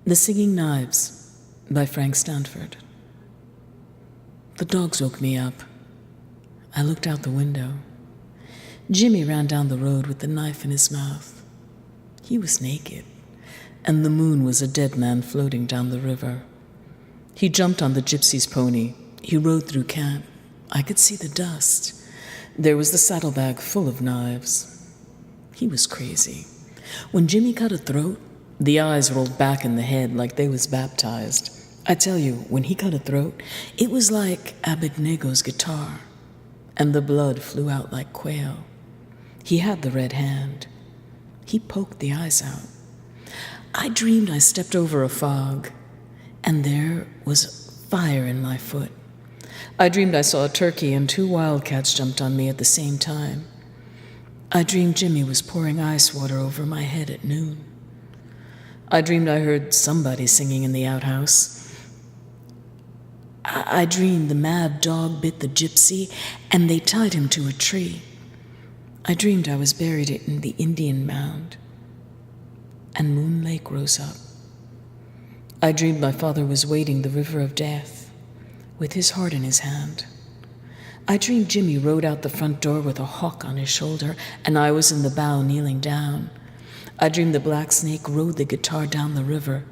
The Singing Knives by Stanford. The dogs woke me up. I looked out the window. Jimmy ran down the road with the knife in his mouth. He was naked, and the moon was a dead man floating down the river. He jumped on the gypsy's pony. He rode through camp. I could see the dust. There was the saddlebag full of knives. He was crazy. When Jimmy cut a throat, the eyes rolled back in the head like they was baptized. I tell you, when he cut a throat, it was like Abednego's guitar, and the blood flew out like quail. He had the red hand. He poked the eyes out. I dreamed I stepped over a fog, and there was fire in my foot. I dreamed I saw a turkey and 2 wildcats jumped on me at the same time. I dreamed Jimmy was pouring ice water over my head at noon. I dreamed I heard somebody singing in the outhouse. I dreamed the mad dog bit the gypsy and they tied him to a tree. I dreamed I was buried in the Indian mound and Moon Lake rose up. I dreamed my father was wading the river of death with his heart in his hand. I dreamed Jimmy rode out the front door with a hawk on his shoulder and I was in the bow kneeling down. I dreamed the black snake rode the guitar down the river.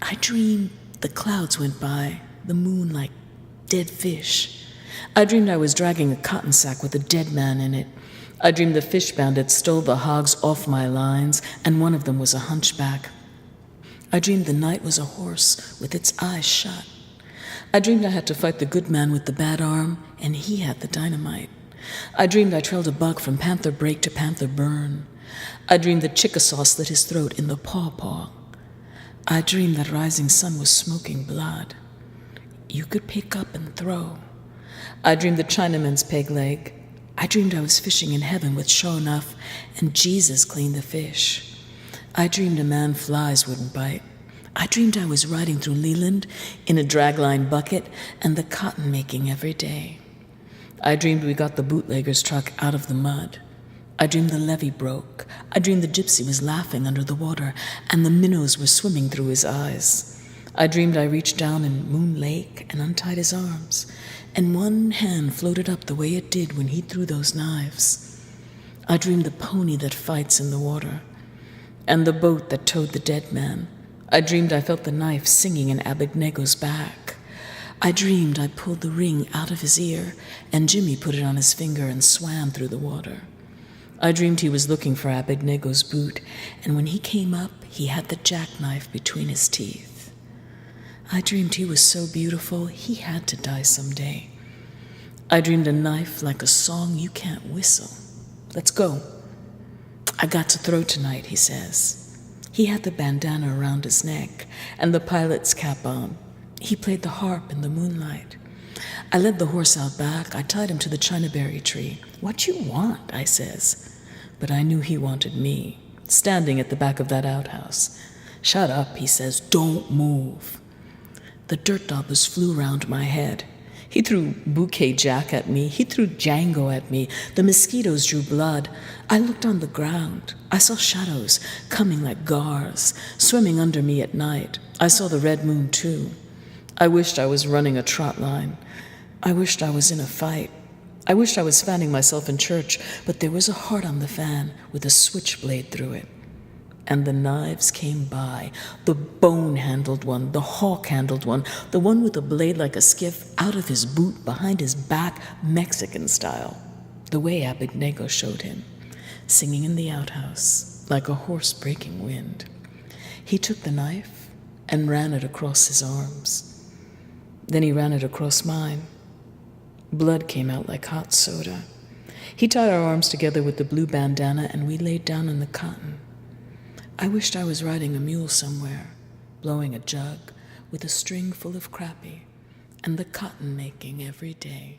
I dreamed the clouds went by, the moon like dead fish. I dreamed I was dragging a cotton sack with a dead man in it. I dreamed the fish bandits stole the hogs off my lines, and one of them was a hunchback. I dreamed the night was a horse with its eyes shut. I dreamed I had to fight the good man with the bad arm, and he had the dynamite. I dreamed I trailed a buck from panther break to panther burn. I dreamed the Chickasaw slit his throat in the paw-paw. I dreamed that rising sun was smoking blood. You could pick up and throw. I dreamed the Chinaman's peg leg. I dreamed I was fishing in heaven with Shonuff, and Jesus cleaned the fish. I dreamed a man flies wouldn't bite. I dreamed I was riding through Leland in a dragline bucket and the cotton making every day. I dreamed we got the bootlegger's truck out of the mud. I dreamed the levee broke. I dreamed the gypsy was laughing under the water and the minnows were swimming through his eyes. I dreamed I reached down in Moon Lake and untied his arms, and one hand floated up the way it did when he threw those knives. I dreamed the pony that fights in the water and the boat that towed the dead man. I dreamed I felt the knife singing in Abednego's back. I dreamed I pulled the ring out of his ear and Jimmy put it on his finger and swam through the water. I dreamed he was looking for Abednego's boot, and when he came up, he had the jackknife between his teeth. I dreamed he was so beautiful, he had to die someday. I dreamed a knife like a song you can't whistle. Let's go. I got to throw tonight, he says. He had the bandana around his neck and the pilot's cap on. He played the harp in the moonlight. I led the horse out back. I tied him to the chinaberry tree. What you want, I says. But I knew he wanted me, standing at the back of that outhouse. Shut up, he says. Don't move. The dirt daubers flew round my head. He threw Bouquet Jack at me. He threw Django at me. The mosquitoes drew blood. I looked on the ground. I saw shadows coming like gars, swimming under me at night. I saw the red moon, too. I wished I was running a trot line. I wished I was in a fight. I wished I was fanning myself in church, but there was a heart on the fan with a switchblade through it. And the knives came by, the bone-handled one, the hawk-handled one, the one with a blade like a skiff out of his boot behind his back, Mexican style, the way Abednego showed him, singing in the outhouse like a horse breaking wind. He took the knife and ran it across his arms. Then he ran it across mine. Blood came out like hot soda. He tied our arms together with the blue bandana and we laid down in the cotton. I wished I was riding a mule somewhere, blowing a jug with a string full of crappie and the cotton making every day.